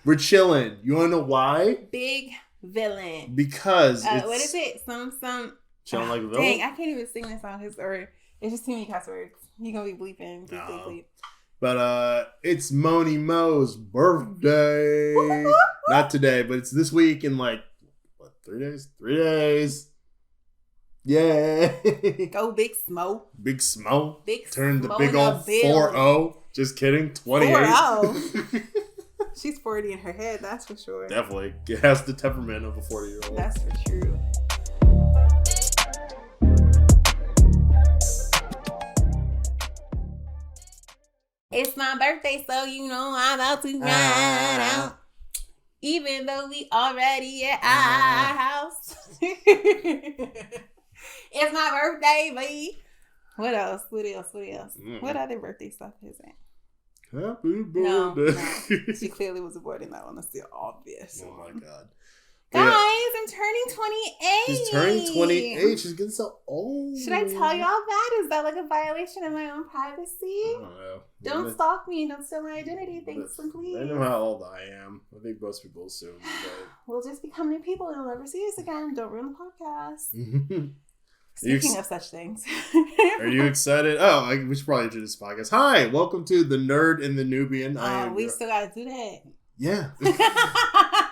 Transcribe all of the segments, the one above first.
We're chilling. You want to know why? Big villain. Because it's... what is it? Chilling like a villain? Dang, I can't even sing this song. Or it's just too many cuss words. You're going to be bleeping. Bleep. But it's Moni Mo's birthday. Not today, but it's this week in like, what, 3 days? 3 days. Yeah. Go Big Smo. Big Smo. Big Turn the Smo big old 4-0. Just kidding. 28. 4-0. She's 40 in her head, that's for sure. Definitely. It has the temperament of a 40-year-old. That's for true. It's my birthday, so you know I'm about to ride out. Even though we already at our house. It's my birthday, baby. What else? What other birthday stuff is it? Happy birthday. No. She clearly was avoiding that one. That's the obvious one. Oh my God. Guys, I'm turning 28. She's turning 28. She's getting so old. Should I tell y'all that? Is that like a violation of my own privacy? I don't know. Don't stalk me. Don't steal my identity. Thanks and please. I know how old I am. I think most people assume. But... We'll just become new people and you'll never see us again. Don't ruin the podcast. Speaking of such things. Are you excited? We should probably introduce this podcast. Hi, welcome to The Nerd and the Nubian. We still got to do that. Yeah.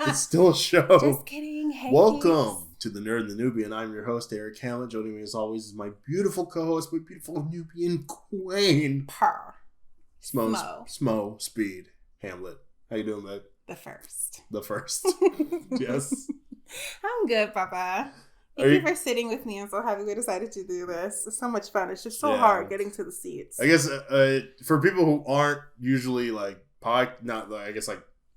It's still a show. Just kidding. Hey, welcome to The Nerd and the Nubian. I'm your host, Eric Hamlet. Joining me as always is my beautiful co-host, my beautiful Nubian queen. Smo Speed Hamlet. How you doing, babe? The first. Yes. I'm good, Papa. Thank you for sitting with me. I'm so happy we decided to do this. It's so much fun. It's just so hard getting to the seats. I guess for people who aren't usually like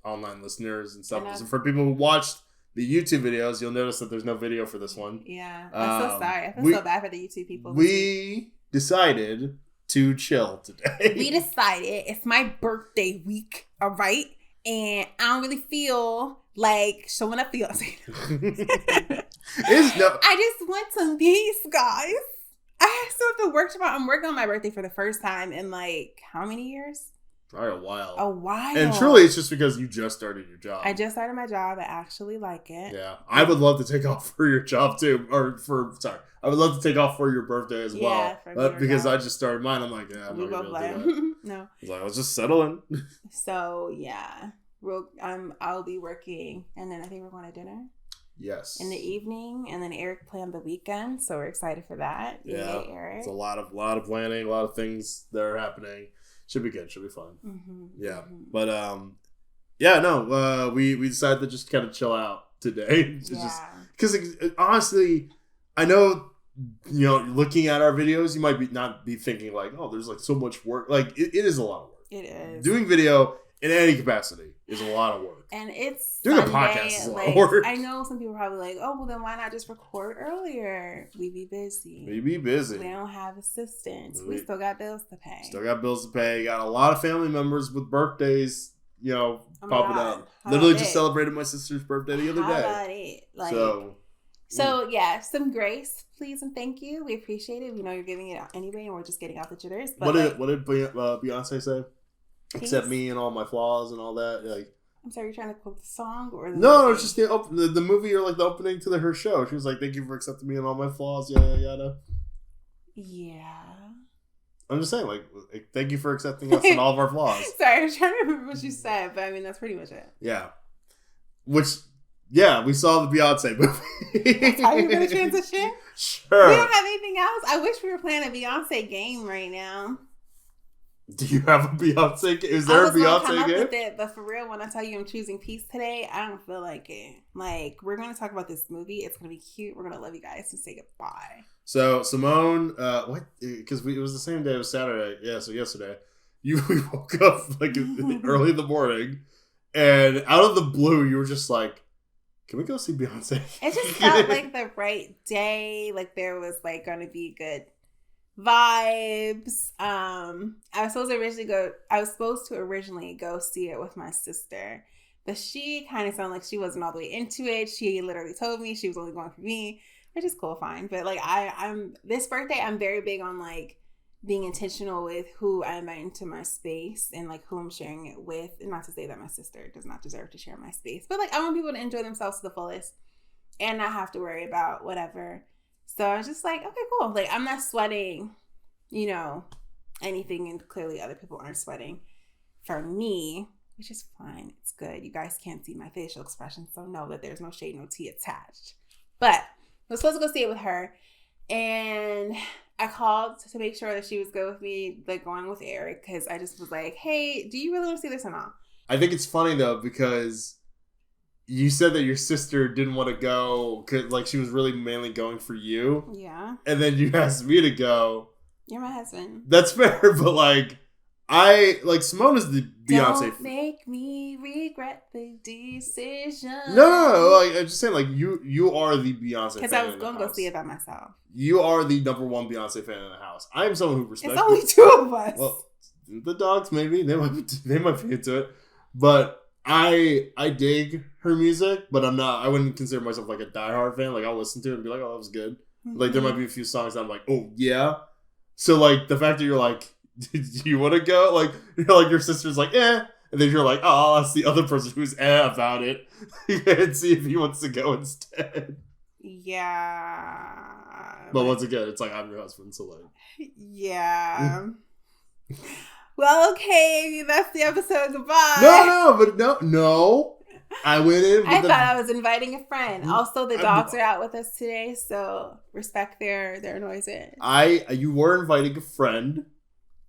online listeners and stuff. So for people who watched the YouTube videos, you'll notice that there's no video for this one. Yeah, I'm so sorry. I feel so bad for the YouTube people. We decided to chill today. We decided it's my birthday week, all right? And I don't really feel like showing up for Beyonce. I just want some peace, guys. I still have to work tomorrow. I'm working on my birthday for the first time in like how many years? Probably a while. And truly, it's just because you just started your job. I just started my job. I actually like it. Yeah. I would love to take off for your job too. I would love to take off for your birthday as well. But because I just started mine, I'm like, I'm not going to do that. No. I was just settling. So, yeah. I'll be working. And then I think we're going to dinner. Yes. In the evening. And then Eric planned the weekend. So we're excited for that. Yeah. Yay, Eric. It's a lot of planning, a lot of things that are happening. Should be good. Should be fun. Mm-hmm. Yeah. But, we decided to just kind of chill out today. Because honestly, I know, looking at our videos, you might not be thinking like, oh, there's like so much work. Like it is a lot of work. It is. Doing video in any capacity is a lot of work. And it's doing Sunday, a podcast is a lot of work. I know some people are probably like, oh, well then why not just record earlier? We be busy. We don't have assistants. We still got bills to pay. Got a lot of family members with birthdays, popping up. Literally just celebrated my sister's birthday the other day. How about it? So yeah, some grace, please, and thank you. We appreciate it. We know you're giving it out anyway, and we're just getting out the jitters. But what did Beyonce say? Accept me and all my flaws and all that. Like, I'm sorry, you're trying to quote the song or no, it's just the movie or like the opening to her show. She was like, "Thank you for accepting me and all my flaws." Yada yada. Yeah. I'm just saying, like, thank you for accepting us and all of our flaws. Sorry, I was trying to remember what you said, but I mean that's pretty much it. Yeah. We saw the Beyonce movie. That's how you're gonna transition? Sure. We don't have anything else. I wish we were playing a Beyonce game right now. Do you have a Beyonce game? Is there a Beyonce game? I was going to come up with it, but for real, when I tell you I'm choosing peace today, I don't feel like it. Like, we're going to talk about this movie. It's going to be cute. We're going to love you guys and say goodbye. So, Simone, what? Because it was the same day. It was Saturday. Yeah, so yesterday. We woke up, like, early in the morning, and out of the blue, you were just like, can we go see Beyonce? It just felt like the right day. Like, there was, like, going to be good vibes. I was supposed to originally go see it with my sister, but she kind of sounded like she wasn't all the way into it. She literally told me she was only going for me, which is cool, fine. But like I'm this birthday, I'm very big on like being intentional with who I invite into my space and like who I'm sharing it with. And not to say that my sister does not deserve to share my space, but like I want people to enjoy themselves to the fullest and not have to worry about whatever. So I was just like, okay, cool. Like I'm not sweating, you know, anything, and clearly other people aren't sweating for me, which is fine. It's good. You guys can't see my facial expression, so know that there's no shade, no tea attached. But I was supposed to go see it with her, and I called to make sure that she was good with me, like going with Eric, because I just was like, hey, do you really want to see this or not? I think it's funny though, because you said that your sister didn't want to go because like she was really mainly going for you. Yeah. And then you asked me to go. You're my husband. That's fair, but like Simone is the Beyonce. Don't make me regret the decision. No, like I'm just saying, like you are the Beyonce fan. Because I was going to go see it by myself. You are the number one Beyonce fan in the house. I am someone who respects. It's only two of us. Well, the dogs maybe they might be into it, but I dig her music, but I wouldn't consider myself like a diehard fan. Like I'll listen to it and be like, oh, that was good. Mm-hmm. Like there might be a few songs that I'm like, oh yeah. So like the fact that you're like, do you want to go? Like like your sister's like, eh. And then you're like, oh, I'll ask the other person who's about it and see if he wants to go instead. Yeah. But once again, it's like, I'm your husband, so like. Yeah. Well, okay, that's the episode. Goodbye. No. I went in. I thought I was inviting a friend. Also, the dogs are out with us today, so respect their noises. You were inviting a friend.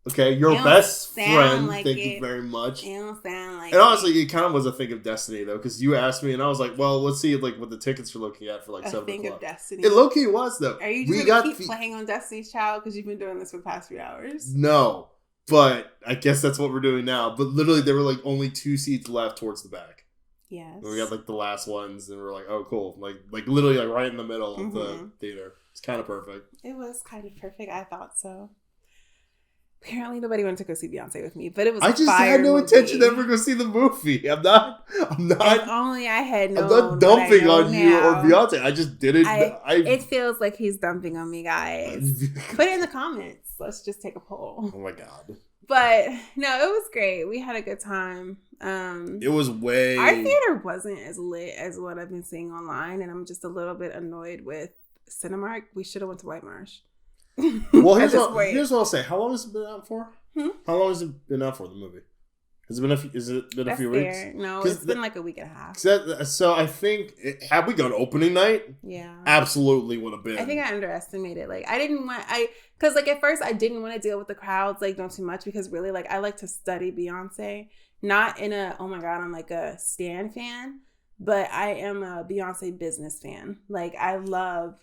Okay, your best friend. Like thank you very much. It don't sound like. And honestly, it kind of was a thing of destiny though, because you asked me, and I was like, "Well, let's see like what the tickets are looking at for like 7 o'clock." A thing of destiny. It low key was though. Are you just gonna keep playing on Destiny's Child because you've been doing this for the past few hours? No, but I guess that's what we're doing now. But literally, there were like only 2 seats left towards the back. Yes. And we got like the last ones, and we're like, "Oh, cool!" Like literally like right in the middle of the theater. It's kind of perfect. It was kind of perfect. I thought so. Apparently nobody wanted to go see Beyonce with me, but it was. I just had no intention to ever go see the movie. I'm not. If only I had known. I'm not dumping on you or Beyonce. I just didn't. It feels like he's dumping on me, guys. Put it in the comments. Let's just take a poll. Oh my god. But no, it was great. We had a good time. It was way. Our theater wasn't as lit as what I've been seeing online, and I'm just a little bit annoyed with Cinemark. We should have went to White Marsh. Well, here's what I'll say. How long has it been out for? How long has it been out for, the movie? Has it been a few weeks? No, it's been like a week and a half. So I think, had we gone opening night, absolutely would have been. I think I underestimated. Like, because like at first I didn't want to deal with the crowds, like not too much, because really like I like to study Beyonce. Not in a, oh my God, I'm like a stan fan, but I am a Beyonce business fan. Like I love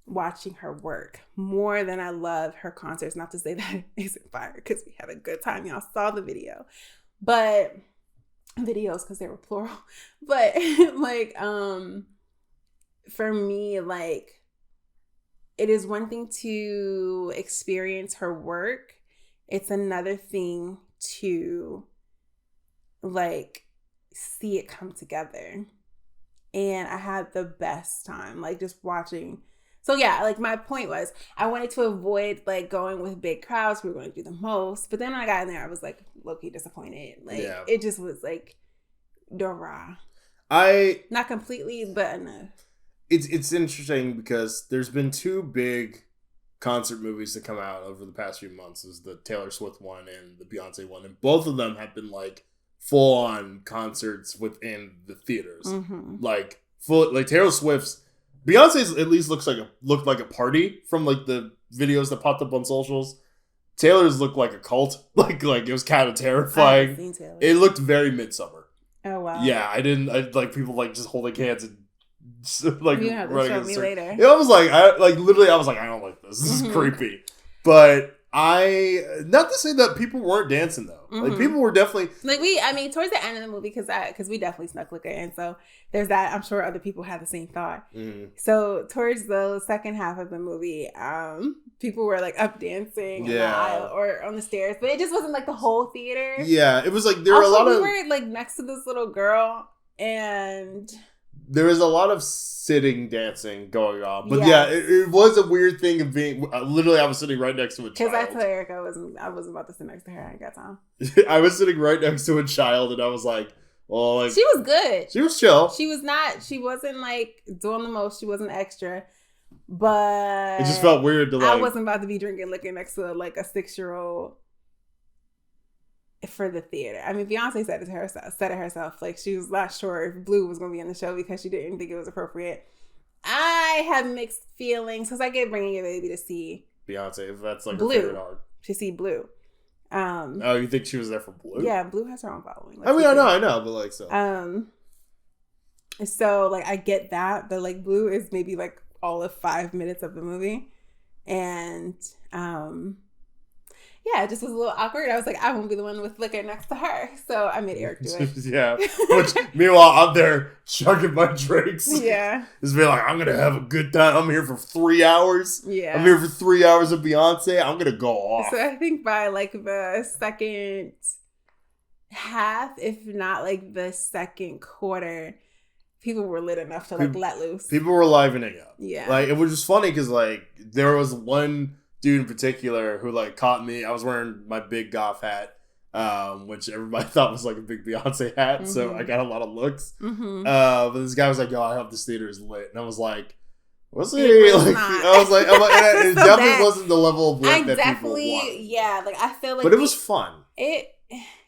watching her work more than I love her concerts. Not to say that it isn't fire, because we had a good time. Y'all saw the video, but videos, because they were plural. But like for me, like it is one thing to experience her work. It's another thing to like see it come together. And I had the best time, like just watching. So yeah, like my point was I wanted to avoid like going with big crowds. We were going to do the most. But then when I got in there, I was like low-key disappointed. Like it just was like Dora. Not completely, but enough. It's interesting because there's been 2 big concert movies that come out over the past few months. Is the Taylor Swift one and the Beyonce one. And both of them have been like full-on concerts within the theaters. Like Taylor Swift's. Beyonce's at least looked like a party from like the videos that popped up on socials. Taylor's looked like a cult. Like it was kind of terrifying. I haven't seen Taylor. It looked very Midsummer. Oh wow. Yeah, I like people like just holding hands and like you have to show me later. Yeah, I was like, I was like, I don't like this. This is creepy. But not to say that people weren't dancing though. Like people were definitely like towards the end of the movie, because we definitely snuck liquor in, so there's that. I'm sure other people had the same thought. So towards the second half of the movie, people were like up dancing in the aisle or on the stairs, but it just wasn't like the whole theater. Yeah, it was like there were a lot of. We were like next to this little girl, and there was a lot of sitting dancing going on, but it was a weird thing of being. Literally, I was sitting right next to a child. Because I told Erica I wasn't about to sit next to her. I ain't got time. I was sitting right next to a child, and I was like, "Well, like she was good. She was chill. She was not. She wasn't like doing the most. She wasn't extra, but it just felt weird to like. I wasn't about to be drinking liquor next to like a 6-year-old." For the theater. I mean, Beyonce said it herself. Like, she was not sure if Blue was going to be in the show because she didn't think it was appropriate. I have mixed feelings because I get bringing your baby to see Beyonce, if that's like Blue, her favorite art. To see Blue. Oh, you think she was there for Blue? Yeah, Blue has her own following. Like, I mean, I know, but like, so. So, like, I get that, but like, Blue is maybe like all of 5 minutes of the movie. And, yeah, it just was a little awkward. I was like, I won't be the one with liquor next to her. So I made Eric do it. Yeah. Which, meanwhile, I'm there chugging my drinks. Yeah. Just be like, I'm going to have a good time. I'm here for 3 hours. Yeah. I'm here for 3 hours of Beyonce. I'm going to go off. So I think by like the second half, if not like the second quarter, people were lit enough to like let loose. People were livening up. Yeah. Like, it was just funny because like there was one dude in particular who like caught me. I was wearing my big goth hat, which everybody thought was like a big Beyonce hat. Mm-hmm. So I got a lot of looks. Mm-hmm. But this guy was like, "Yo, I hope this theater is lit," and I was like, "Was he?" Like, I was like, it so definitely wasn't the level of lit that people wanted. Yeah, like I feel like, but it was fun.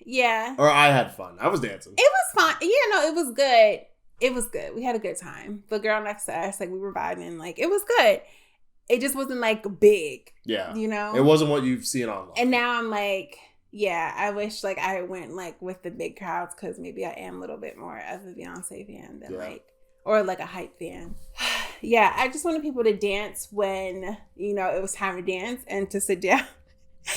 Yeah. Or I had fun. I was dancing. It was fun. Yeah, no, it was good. It was good. We had a good time. The girl next to us, like we were vibing. Like it was good. It just wasn't like big. Yeah. You know? It wasn't what you've seen online. And now I'm like, yeah, I wish like I went like with the big crowds because maybe I am a little bit more of a Beyonce fan than like, or like a hype fan. Yeah, I just wanted people to dance when, you know, it was time to dance and to sit down.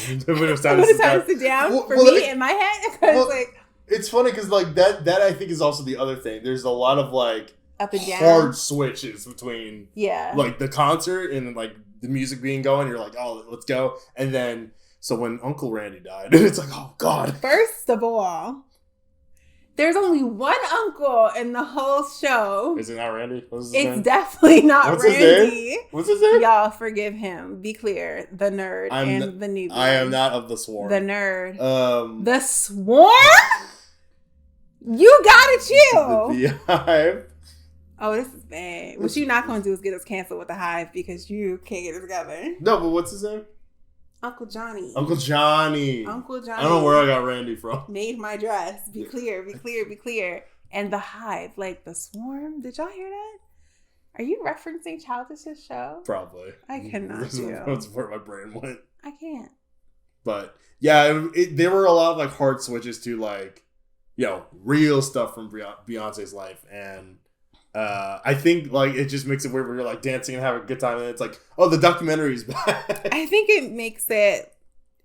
When it was time to sit down for me like, in my head. Because like, it's funny because like that I think is also the other thing. There's a lot of like up and down hard switches between like the concert and like the music being going. You're like, oh, let's go. And then so when Uncle Randy died, it's like, oh God. First of all, there's only one uncle in the whole show. Is it not Randy? What's his it's name? Definitely not What's Randy. His name? What's his name? Y'all forgive him. Be clear. The nerd and the newbie. I am not of the swarm. The nerd. The swarm? You gotta chill. The Hive. Oh, this is bad. What you're not gonna do is get us canceled with the Hive because you can't get it together. No, but what's his name? Uncle Johnny. Uncle Johnny. Uncle Johnny. I don't know where I got Randy from. Made my dress. Be clear, be clear, be clear. And the Hive, like the swarm. Did y'all hear that? Are you referencing Childish's show? Probably. I cannot do. That's where my brain went. I can't. But yeah, there were a lot of like hard switches to like, you know, real stuff from Beyonce's life. And I think like it just makes it weird where you're like dancing and having a good time. And it's like, oh, the documentary's back. I think it makes it,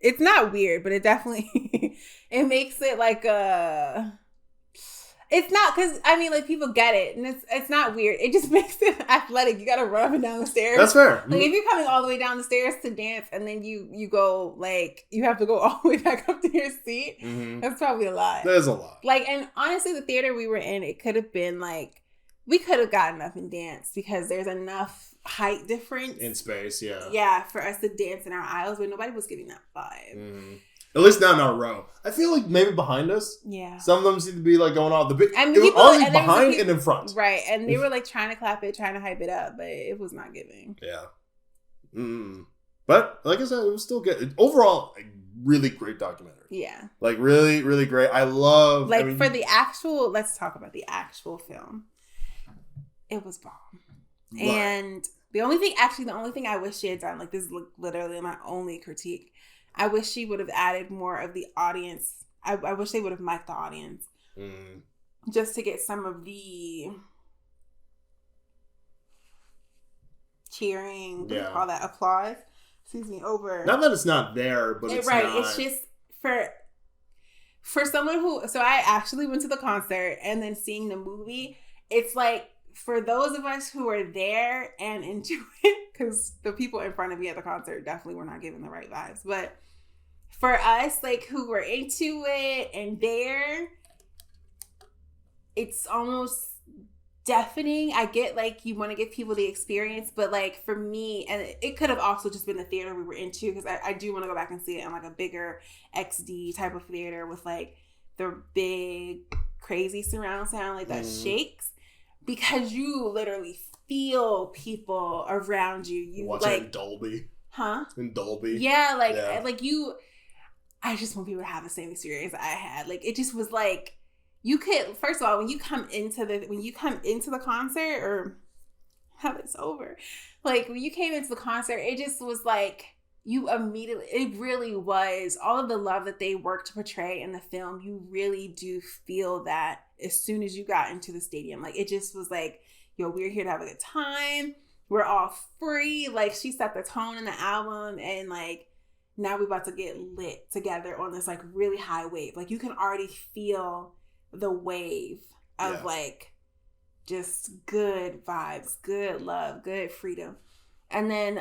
it's not weird, but it definitely, it makes it like it's not, because I mean like people get it and it's not weird. It just makes it athletic. You gotta run up and down the stairs. That's fair. Like if you're coming all the way down the stairs to dance and then you go like you have to go all the way back up to your seat, that's probably a lot. That is a lot. Like, and honestly the theater we were in, it could have been like, we could have gotten up and danced because there's enough height difference in space, for us to dance in our aisles, but nobody was giving that vibe. At least not in our row. I feel like maybe behind us. Yeah. Some of them seem to be like going off. I mean, it was honestly behind and in front. Right. And they were like trying to clap it, trying to hype it up, but it was not giving. Yeah. But like I said, it was still good. Overall, a really great documentary. Yeah. Like really, really great. I love. Like for the actual, let's talk about the actual film. It was bomb. Right. And the only thing I wish she had done, like this is literally my only critique, I wish she would have added more of the audience. I wish they would have mic'd the audience. Just to get some of the cheering, what do you call that, applause? Excuse me, over. Not that it's not there, but it's right. Not. It's just for someone who, so I actually went to the concert and then seeing the movie, it's like, for those of us who are there and into it, because the people in front of me at the concert definitely were not giving the right vibes, but for us, like, who were into it and there, it's almost deafening. I get like you want to give people the experience, but like for me, and it could have also just been the theater we were into, because I do want to go back and see it in like a bigger XD type of theater with like the big crazy surround sound like that shakes, because you literally feel people around you. You watch like it in Dolby. Huh? In Dolby. Yeah, like you. I just want people to have the same experience I had. Like it just was like. You could, first of all, when you come into the concert, or how it's over, like when you came into the concert, it just was like you immediately, it really was all of the love that they worked to portray in the film. You really do feel that as soon as you got into the stadium. Like it just was like, yo, we're here to have a good time. We're all free. Like she set the tone in the album, and like now we're about to get lit together on this like really high wave. Like you can already feel the wave of like just good vibes, good love, good freedom. And then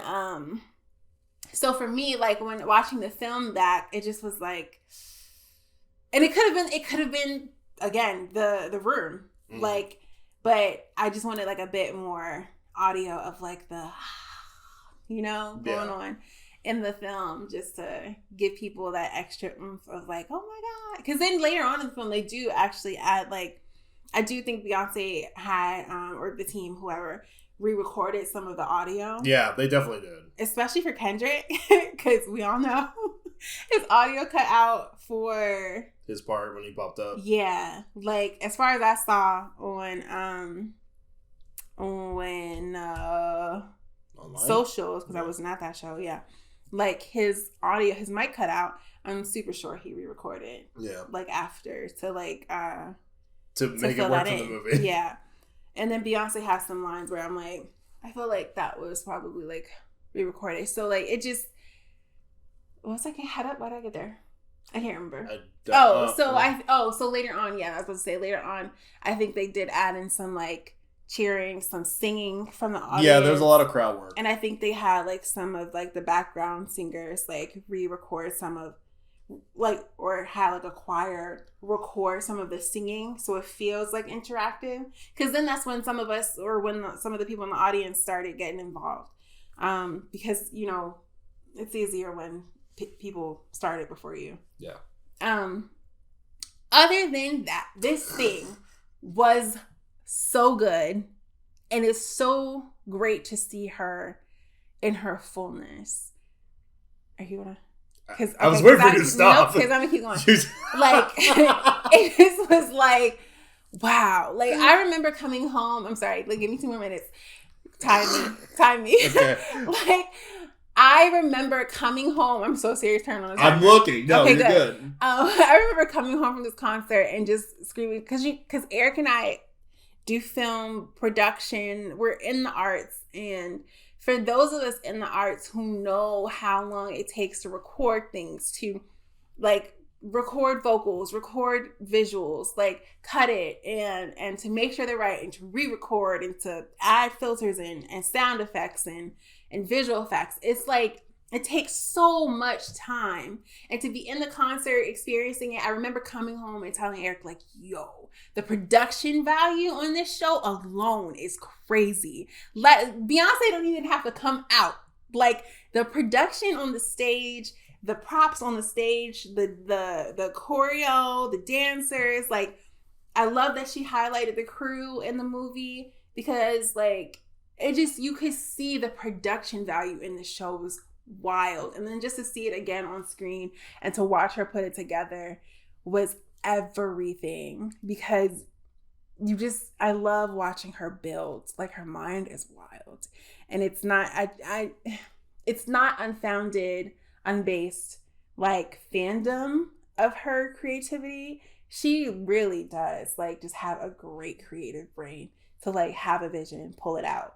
so for me, like when watching the film back, it just was like, and it could have been again the room, like, but I just wanted like a bit more audio of like the going on in the film, just to give people that extra oomph of like, oh my God. Because then later on in the film, they do actually add like, I do think Beyonce had, or the team, whoever, re-recorded some of the audio. Yeah, they definitely did. Especially for Kendrick, because we all know his audio cut out for his part when he popped up. Yeah, like as far as I saw on socials, because I wasn't at that show. Yeah. Like his audio, his mic cut out. I'm super sure he re-recorded. Yeah. Like after to like to make it work for the movie. Yeah. And then Beyonce has some lines where I'm like, I feel like that was probably like re-recorded. So like it just, what was I getting head up? Why did I get there? I can't remember. So later on, yeah, I was supposed to say later on, I think they did add in some like cheering, some singing from the audience. Yeah, there's a lot of crowd work. And I think they had like some of like the background singers like re-record some of like, or had like a choir record some of the singing, so it feels like interactive. Because then that's when some of us, or when some of the people in the audience started getting involved. Because it's easier when people started before you. Yeah. Other than that, this thing was so good, and it's so great to see her in her fullness. Are you gonna? Because I was waiting for you to stop. Because I'm gonna keep going. Like it was like, wow. Like I remember coming home. I'm sorry. Like give me 2 more minutes. Time me. Okay. Like I remember coming home. I'm so serious. Turn on the timer. I'm looking. No, okay, you're good. I remember coming home from this concert and just screaming because Eric and I do film production. We're in the arts, and for those of us in the arts who know how long it takes to record things, to like record vocals, record visuals, like cut it and to make sure they're right, and to re-record, and to add filters in and sound effects and visual effects. It's like it takes so much time. And to be in the concert experiencing it, I remember coming home and telling Eric, like, yo, the production value on this show alone is crazy. Beyonce don't even have to come out. Like, the production on the stage, the props on the stage, the choreo, the dancers, like, I love that she highlighted the crew in the movie, because, like, it just, you could see the production value in the show was wild. And then just to see it again on screen and to watch her put it together was everything, because I love watching her build. Like, her mind is wild, and it's not it's not unfounded, unbased like fandom of her creativity. She really does like just have a great creative brain to like have a vision, pull it out,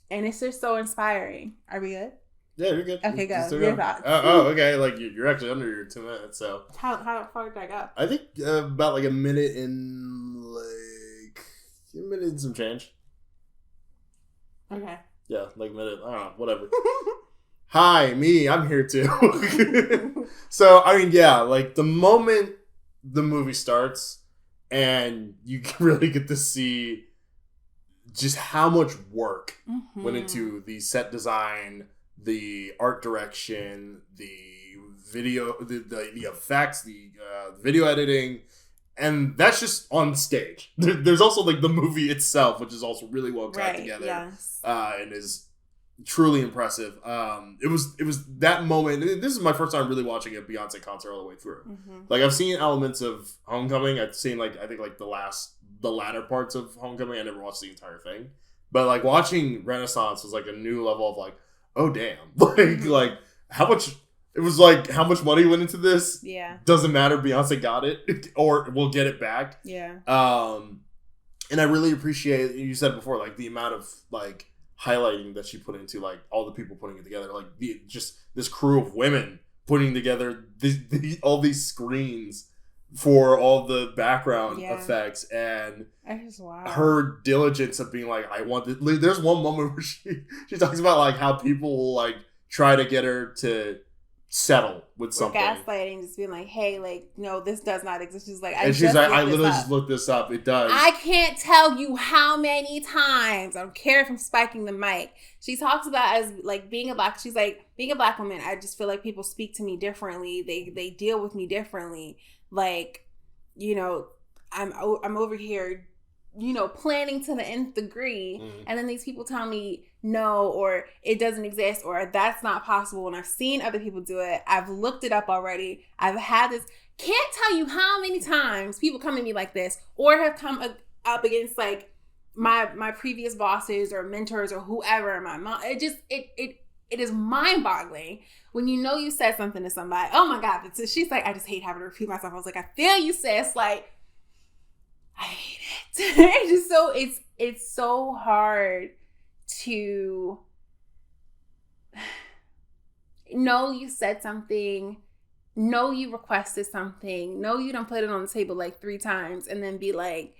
and it's just so inspiring. Are we good? Yeah, you're good. Okay, go. Your thoughts. Oh, okay. Like you're actually under your 2 minutes. So how far did I go? I think about like a minute and some change. Okay. Yeah, like a minute. I don't know. Whatever. Hi, me. I'm here too. So I mean, yeah, like the moment the movie starts and you really get to see just how much work went into the set design, the art direction, the video, the effects, the video editing, and that's just on stage. There's also like the movie itself, which is also really well cut together, and is truly impressive. It was that moment. This is my first time really watching a Beyonce concert all the way through. Like I've seen elements of Homecoming. I've seen like I think like the latter parts of Homecoming. I never watched the entire thing, but like watching Renaissance was like a new level of like, oh damn, like how much. It was like, how much money went into this? Yeah. Doesn't matter. Beyonce got it. Or we'll get it back. Yeah. And I really appreciate, you said before, like, the amount of, like, highlighting that she put into, like, all the people putting it together. Like, just this crew of women putting together all these screens for all the background effects. And her diligence of being like, I want this. Like, there's one moment where she talks about, like, how people will, like, try to get her to settle with something. Gaslighting, just being like, hey, like, no, this does not exist. She's like, I literally just looked this up. It does. I can't tell you how many times. I don't care if I'm spiking the mic. She talks about as like being a black. She's like, being a black woman, I just feel like people speak to me differently. They deal with me differently. Like, you know, I'm over here, you know, planning to the nth degree, and then these people tell me no, or it doesn't exist, or that's not possible. And I've seen other people do it. I've looked it up already. I've had this. Can't tell you how many times people come to me like this, or have come up against like my previous bosses or mentors or whoever. My mom. It is mind boggling when you know you said something to somebody. Oh my God! She's like, I just hate having to repeat myself. I was like, I feel you, sis. Like, I hate it. It's just so it's so hard to know you said something, know you requested something, know you done put it on the table like 3 times, and then be like,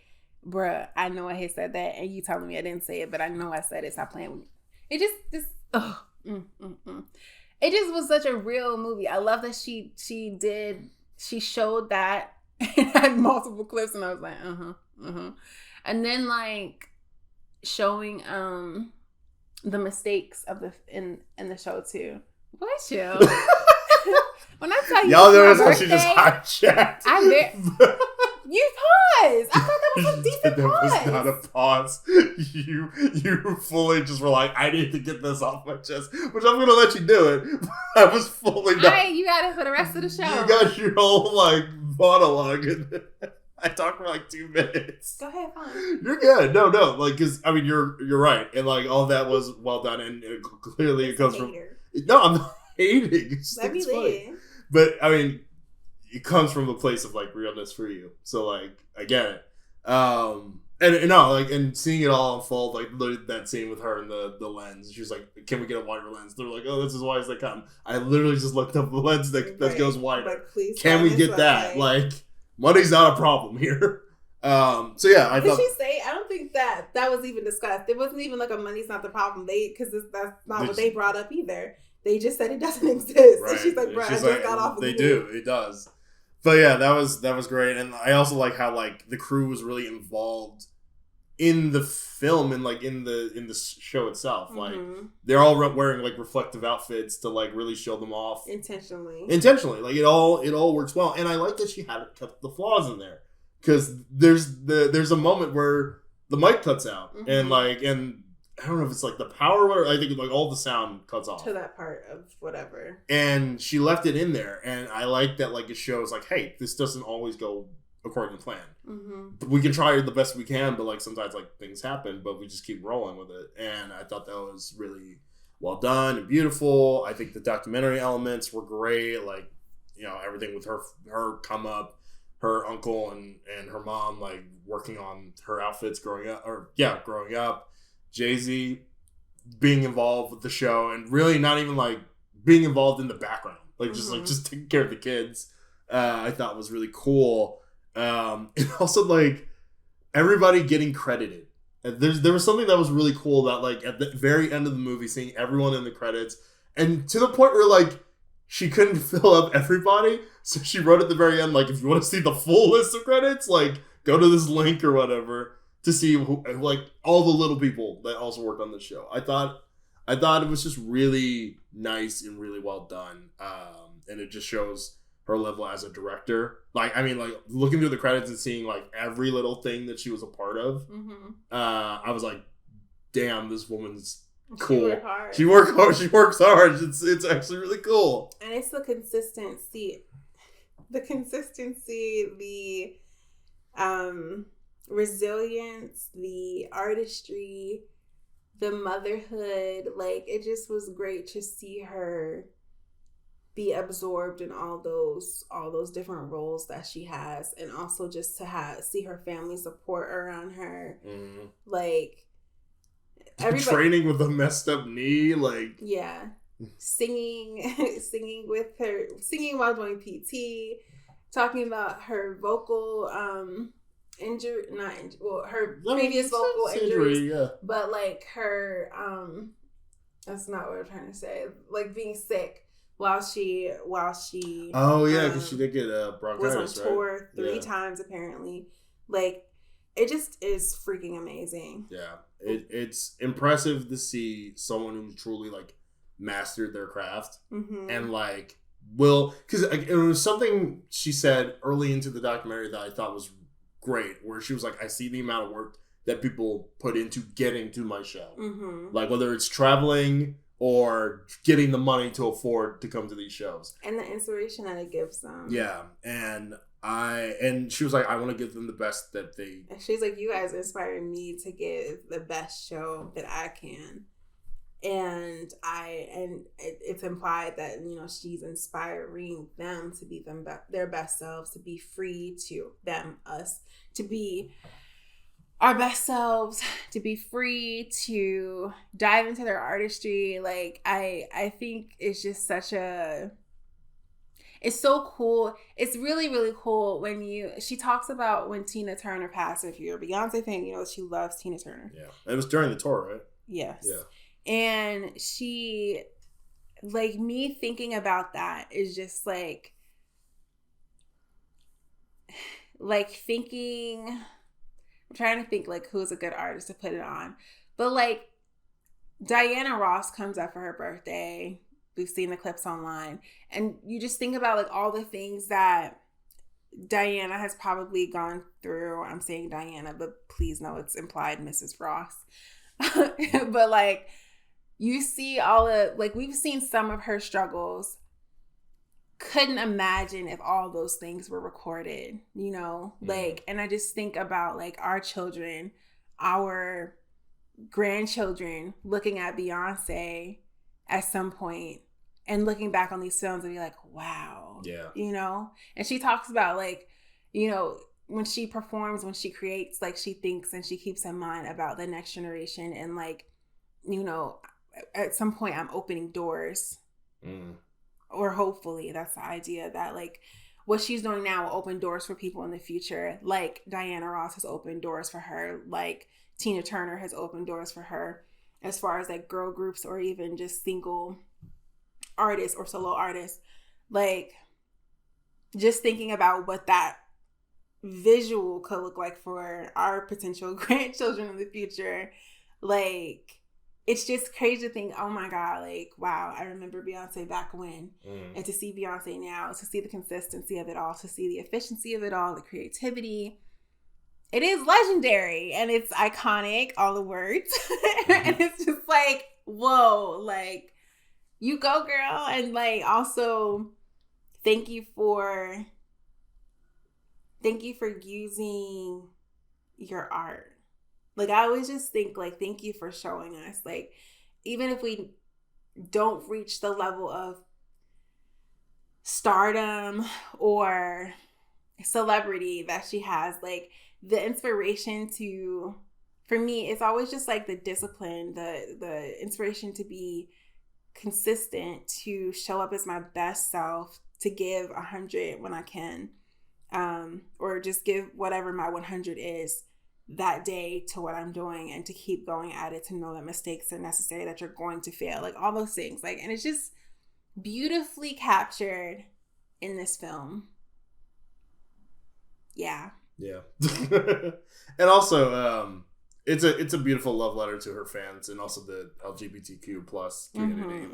bruh, I know I had said that, and you telling me I didn't say it, but I know I said it. Stop playing with me. It just was such a real movie. I love that she showed that and had multiple clips, and I was like, and then like showing the mistakes of in the show too. Bless you. When I tell you, y'all notice how she just hijacked. You paused. I thought that was a decent pause. That was not a pause. You fully just were like, I need to get this off my chest, which I'm gonna let you do it. I was fully done. Alright, you got it for the rest of the show. You got your whole like monologue. I talked for like 2 minutes. Go ahead, fine. You're good. No, like, because I mean, you're right, and like all that was well done, and clearly it comes from. No, I'm not hating. Let me live. But I mean, it comes from a place of like realness for you, so like I get it. And no, like, and seeing it all unfold, like that scene with her in the lens, she was like, "Can we get a wider lens?" They're like, "Oh, this is why as they come." I literally just looked up the lens that goes wider. Like, please, can we get that? Like, money's not a problem here. So yeah, I thought. Did she say? I don't think that was even discussed. It wasn't even like a money's not the problem. Because that's not what they brought up either. They just said it doesn't exist. Right. So she's like, "Bro, I just got off of They do. It does." But yeah, that was great, and I also like how like the crew was really involved in the film and like in the show itself. Like they're all wearing like reflective outfits to like really show them off intentionally. Like it all works well, and I like that she had kept the flaws in there because there's a moment where the mic cuts out and I don't know if it's like the power or whatever. I think like all the sound cuts off to that part of whatever. And she left it in there, and I like that. Like it shows like, hey, this doesn't always go according to plan. We can try the best we can, but like sometimes like things happen, but we just keep rolling with it. And I thought that was really well done and beautiful. I think the documentary elements were great. Like, you know, everything with her come up, her uncle and her mom like working on her outfits growing up. Jay-Z being involved with the show and really not even like being involved in the background, like just taking care of the kids. I thought was really cool. And also like everybody getting credited. There was something that was really cool about like at the very end of the movie seeing everyone in the credits, and to the point where like she couldn't fill up everybody, so she wrote at the very end like, if you want to see the full list of credits, like go to this link or whatever. to see like all the little people that also worked on the show. I thought it was just really nice and really well done, and it just shows her level as a director. Like, I mean, like looking through the credits and seeing like every little thing that she was a part of, I was like, damn, this woman's cool. She works hard. She works hard. It's actually really cool. And it's the consistency, the resilience, the artistry, the motherhood. Like, it just was great to see her be absorbed in all those different roles that she has, and also just to see her family support around her. Like, everybody training with a messed up knee, like, yeah, singing with her, singing while doing PT, talking about her vocal injury, her previous vocal injuries, but like her that's not what I'm trying to say, like being sick while she oh yeah, because she did get bronchitis, was on tour 3 times apparently. Like, it just is freaking amazing. Yeah, it's impressive to see someone who's truly like mastered their craft, and like because it was something she said early into the documentary that I thought was great, where she was like, I see the amount of work that people put into getting to my show, like whether it's traveling or getting the money to afford to come to these shows, and the inspiration that it gives them. Yeah, and she was like, I want to give them the best that they. And she's like, you guys inspired me to give the best show that I can, and it's implied that, you know, she's inspiring them to be their best selves, to be free to us, to be our best selves, to be free to dive into their artistry. Like, I think it's just it's so cool. It's really, really cool when she talks about when Tina Turner passed. If you're a Beyonce fan, you know she loves Tina Turner. Yeah. It was during the tour, right? Yes. Yeah. And she, like, me thinking about that is just like thinking, I'm trying to think like who's a good artist to put it on. But like Diana Ross comes up for her birthday. We've seen the clips online. And you just think about like all the things that Diana has probably gone through. I'm saying Diana, but please know it's implied Mrs. Ross. But like, you see we've seen some of her struggles. Couldn't imagine if all those things were recorded, you know? Like, and I just think about like our children, our grandchildren looking at Beyonce at some point and looking back on these films and be like, wow. Yeah. You know? And she talks about like, you know, when she performs, when she creates, like she thinks and she keeps in mind about the next generation, and like, you know, at some point I'm opening doors. Or hopefully that's the idea, that like what she's doing now will open doors for people in the future. Like Diana Ross has opened doors for her. Like Tina Turner has opened doors for her, as far as like girl groups or even just single artists or solo artists. Like, just thinking about what that visual could look like for our potential grandchildren in the future. Like, it's just crazy to think, oh my God, like, wow, I remember Beyonce back when. And to see Beyonce now, to see the consistency of it all, to see the efficiency of it all, the creativity. It is legendary and it's iconic, all the words. And it's just like, whoa, like, you go, girl. And like, also, thank you for using your art. Like, I always just think, like, thank you for showing us. Like, even if we don't reach the level of stardom or celebrity that she has, like, the inspiration for me, it's always just, like, the discipline, the inspiration to be consistent, to show up as my best self, to give 100 when I can, or just give whatever my 100 is that day to what I'm doing, and to keep going at it, to know that mistakes are necessary, that you're going to fail, like all those things. Like, and it's just beautifully captured in this film. Yeah. Yeah. And also, it's a beautiful love letter to her fans and also the LGBTQ plus community.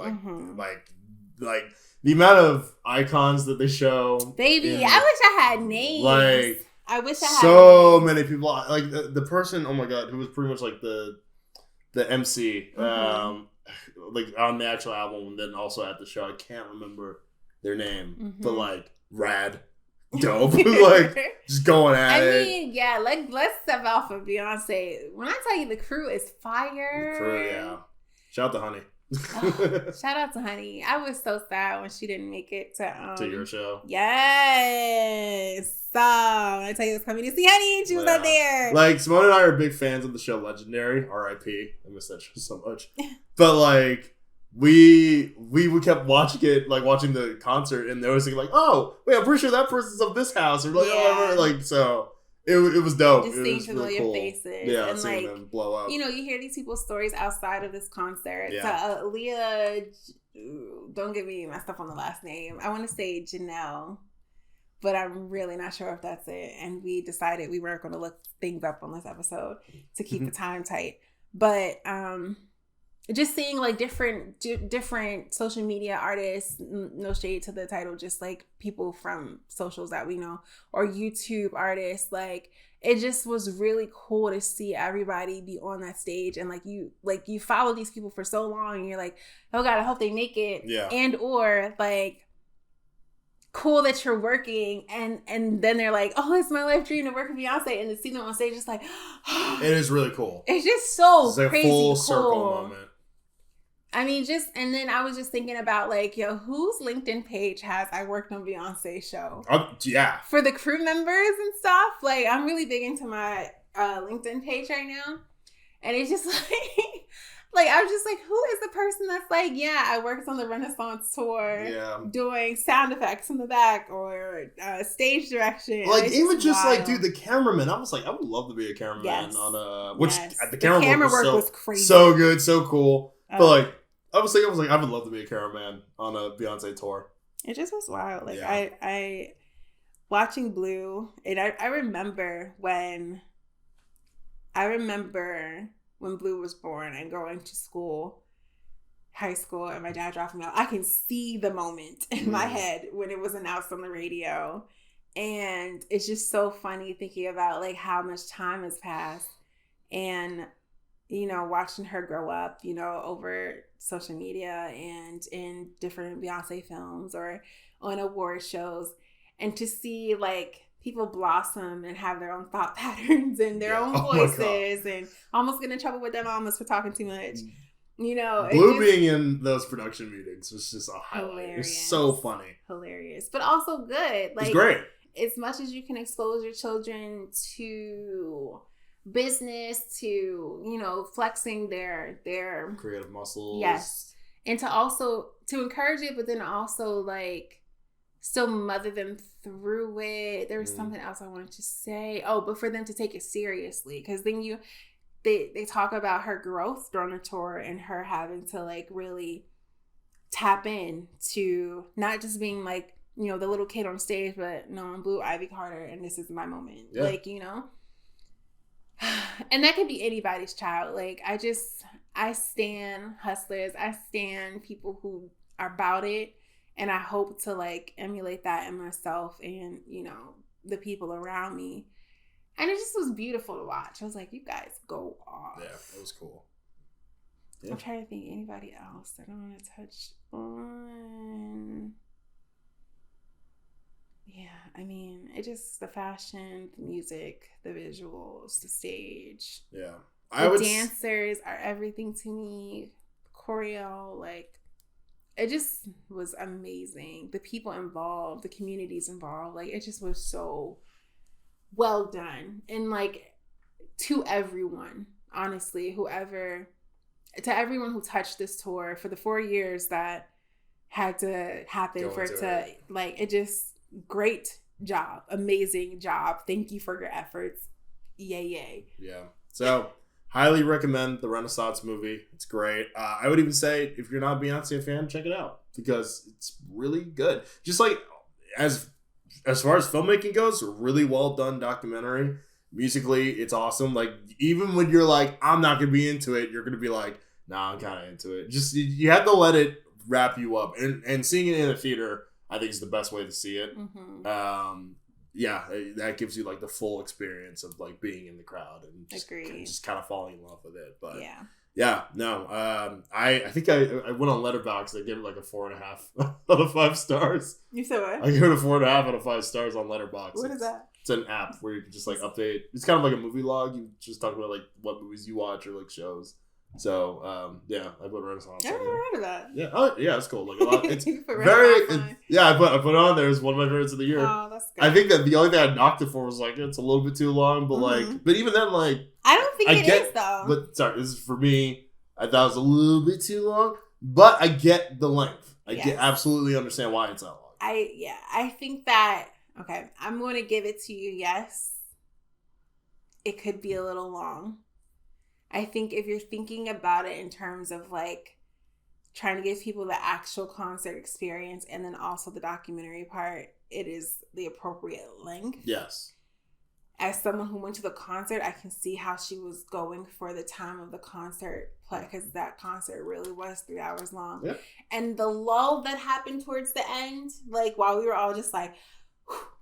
Like the amount of icons that they show. Baby, I wish I had names. Like, I wish I had so many people. Like the person, oh my god, who was pretty much like the MC, like on the actual album, and then also at the show. I can't remember their name, but like rad, dope, like just going at it. I mean, yeah, like let's step off of Beyonce. When I tell you the crew is fire, The crew, yeah. Shout out to Honey. Shout out to Honey. I was so sad when she didn't make it to your show. Yes. So when I tell you I was coming to see Honey, she was not there. Like Simone and I are big fans of the show Legendary. R.I.P. I miss that show so much. But like we kept watching it, like watching the concert, and they were thinking like, oh wait, I'm pretty sure that person's of this house, or like whatever. Like so. It was dope. Just it seeing was familiar really cool. faces. Yeah, and seeing like, them blow up. You know, you hear these people's stories outside of this concert. Yeah. So Leah, don't get me messed up on the last name. I want to say Janelle, but I'm really not sure if that's it. And we decided we weren't going to look things up on this episode to keep the time tight. But just seeing like different social media artists, no shade to the title, just like people from socials that we know, or YouTube artists, like it just was really cool to see everybody be on that stage. And like you follow these people for so long and you're like, oh god, I hope they make it. Yeah. And or like cool that you're working, and then they're like, oh, it's my life dream to work with Beyonce, and to see them on stage, just like it is really cool. It's just so it's like crazy a full cool. circle moment. I mean, and then I was just thinking about like, whose LinkedIn page has I worked on Beyonce's show? Yeah. For the crew members and stuff. Like, I'm really big into my LinkedIn page right now. And it's just like, I was just like, who is the person that's like, yeah, I worked on the Renaissance tour doing sound effects in the back or stage direction. Like, even just like, dude, the cameraman. I was like, I would love to be a cameraman on a, which the camera work was crazy. So good, so cool. But like, I was like, I would love to be a cameraman on a Beyonce tour. It just was wild. Like I watching Blue, and I remember when Blue was born and going to school, high school, and my dad dropped me off. I can see the moment in my head when it was announced on the radio. And it's just so funny thinking about like how much time has passed and, you know, watching her grow up, you know, over social media and in different Beyonce films or on award shows, and to see like people blossom and have their own thought patterns and their own voices and almost get in trouble with their mamas for talking too much. You know, Blue being in those production meetings was just a highlight. Hilarious. It's so funny. Hilarious. But also good. Like, it's great. As much as you can expose your children to business, to, you know, flexing their creative muscles. Yes. And to encourage it, but then also like still mother them through it. There was something else I wanted to say. Oh, but for them to take it seriously, because then they talk about her growth during the tour and her having to like really tap in to not just being like, you know, the little kid on stage, but no, I'm Blue Ivy Carter and this is my moment. Yeah. Like, you know, and that could be anybody's child. Like, I stan hustlers. I stan people who are about it. And I hope to like emulate that in myself and, you know, the people around me. And it just was beautiful to watch. I was like, you guys go off. Yeah, it was cool. Yeah. I'm trying to think anybody else that I want to touch on. Yeah, I mean, it just the fashion, the music, the visuals, the stage. Yeah. The dancers are everything to me. Choreo, like, it just was amazing. The people involved, the communities involved, like, it just was so well done. And like, to everyone, honestly, to everyone who touched this tour for the 4 years that had to happen for it to, like, it just, great job. Amazing job. Thank you for your efforts. Yay. Yeah. So, highly recommend the Renaissance movie. It's great. I would even say, if you're not a Beyonce fan, check it out because it's really good. Just like, as as far as filmmaking goes, really well done documentary. Musically, it's awesome. Like, even when you're like, I'm not gonna be into it, you're gonna be like, nah, I'm kind of into it. Just you have to let it wrap you up, and seeing it in a theater, I think is the best way to see it. Yeah, that gives you like the full experience of like being in the crowd and just kind of falling in love with it. But yeah, no, I think I went on Letterboxd. I gave it like a 4.5 out of 5 stars. You said what? I gave it a 4.5 out of 5 stars on Letterboxd. What is that? It's an app where you can just like update. It's kind of like a movie log. You just talk about like what movies you watch or like shows. So yeah, I put Renaissance. I never heard of that. Yeah, yeah, it's cool. Like a lot. It's very. Yeah, I put it on there. It's one of my favorites of the year. Oh, that's good. I think that the only thing I knocked it for was like it's a little bit too long, but like, but even then, like, I don't think it is though. But sorry, this is for me. I thought it was a little bit too long, but I get the length. I absolutely understand why it's that long. I think that I'm going to give it to you. Yes, it could be a little long. I think if you're thinking about it in terms of like trying to give people the actual concert experience and then also the documentary part, it is the appropriate length. Yes. As someone who went to the concert, I can see how she was going for the time of the concert because that concert really was 3 hours long. Yeah. And the lull that happened towards the end, like while we were all just like,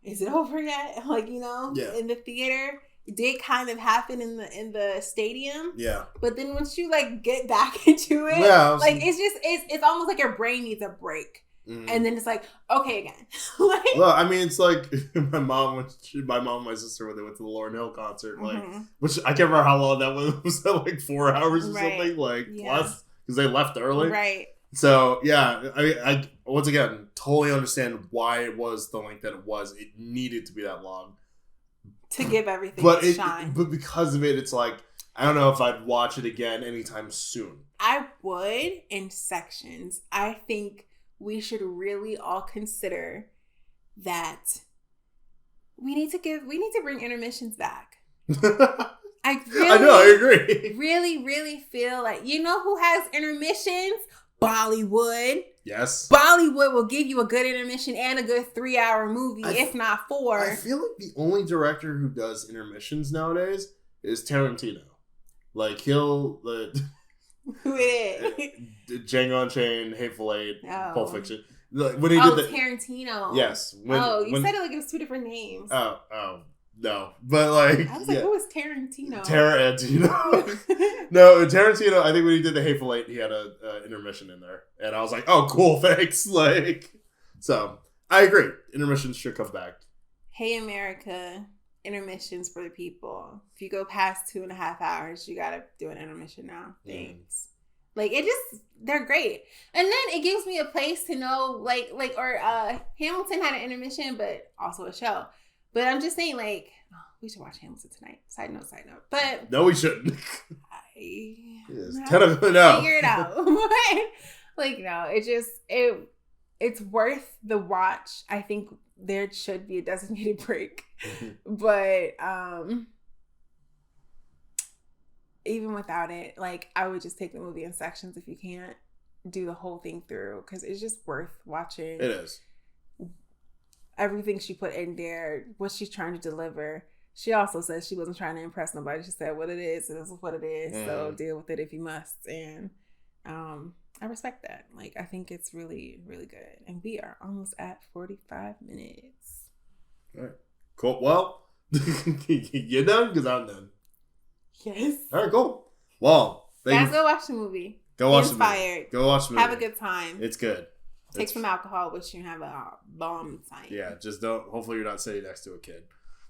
is it over yet? Like, you know, in the theater. It did kind of happen in the stadium. Yeah. But then once you like get back into it, like it's almost like your brain needs a break. Mm-hmm. And then it's like, okay again. Like, well, I mean, it's like my mom and my sister when they went to the Lauryn Hill concert, like, which I can't remember how long that was. Was that like 4 hours or something, like plus because they left early, right? So yeah, I once again totally understand why it was the length that it was. It needed to be that long to give everything shine. But because of it, it's like I don't know if I'd watch it again anytime soon. I would in sections. I think we should really all consider that we need to bring intermissions back. I know, I agree. Really, really feel like, you know who has intermissions? Bollywood. Yes. Bollywood will give you a good intermission and a good 3-hour movie, if not 4. I feel like the only director who does intermissions nowadays is Tarantino. Like he'll who it is? Django Unchained, Hateful Eight, Pulp Fiction. Like, when he did Tarantino. Yes. You said it like it was 2 different names. Oh. No. But like I was like, who is Tarantino? Tarantino. No, Tarantino, I think when he did the Hateful Eight, he had a intermission in there. And I was like, oh cool, thanks. Like so I agree. Intermissions should come back. Hey America. Intermissions for the people. If you go past 2.5 hours, you gotta do an intermission now. Thanks. Like they're great. And then it gives me a place to know, Hamilton had an intermission, but also a show. But I'm just saying, like, we should watch Hamilton tonight. Side note. But no, we shouldn't. Figure it out. Like, no, it's worth the watch. I think there should be a designated break. But even without it, like, I would just take the movie in sections if you can't do the whole thing through, because it's just worth watching. It is. Everything she put in there, what she's trying to deliver. She also says she wasn't trying to impress nobody. She said what it is, and this is what it is. So deal with it if you must. And I respect that. Like, I think it's really, really good. And we are almost at 45 minutes. All right. Cool. Well, you're done? Because I'm done. Yes. All right, cool. Well, guys, go watch the movie. Go watch the movie. Go watch the movie. Have a good time. It's good. Take some alcohol with you and have a bomb time. Yeah, just don't. Hopefully, you're not sitting next to a kid.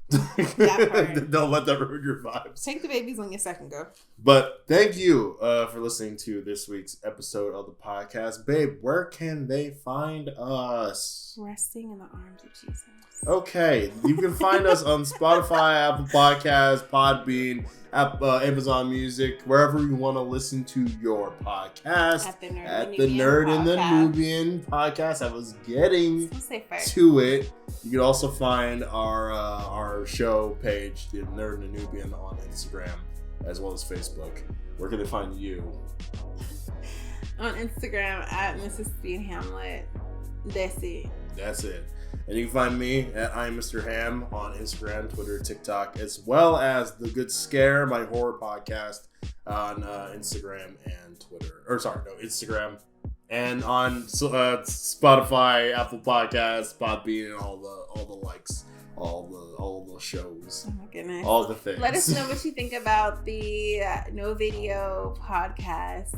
That part. Don't let that ruin your vibes. Take the babies on your second go. But thank you for listening to this week's episode of the podcast. Babe, where can they find us? Resting in the arms of Jesus. Okay, you can find us on Spotify, Apple Podcasts, Podbean, Amazon Music, wherever you want to listen to your podcast. At the Nerd and the Nubian podcast. I was getting to it. You can also find our show page, the Nerd and the Nubian, on Instagram as well as Facebook. Where can they find you? On Instagram at Mrs. Speed Hamlet. That's it. And you can find me at I'm Mr. Ham on Instagram, Twitter, TikTok, as well as The Good Scare, my horror podcast on Instagram and Twitter. Instagram and on Spotify, Apple Podcasts, Podbean, and all the likes, all the shows. Oh my goodness. All the things. Let us know what you think about the no video podcast.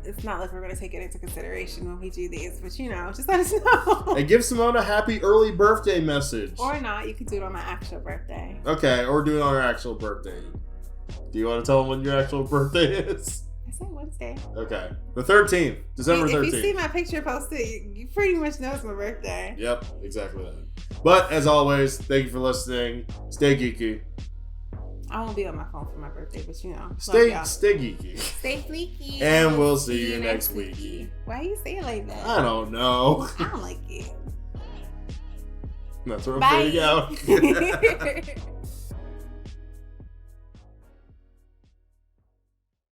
It's not like we're going to take it into consideration when we do these, but just let us know. And give Simone a happy early birthday message. Or not, you could do it on my actual birthday. Okay, or do it on her actual birthday. Do you want to tell them when your actual birthday is? I said Wednesday. Okay. The 13th. December 13th. If you see my picture posted, you pretty much know it's my birthday. Yep, exactly that. But as always, thank you for listening. Stay geeky. I won't be on my phone for my birthday, but Stay geeky. Stay freaky. And we'll see you next week. Why you say it like that? I don't know. I don't like it. That's where I'm fading out.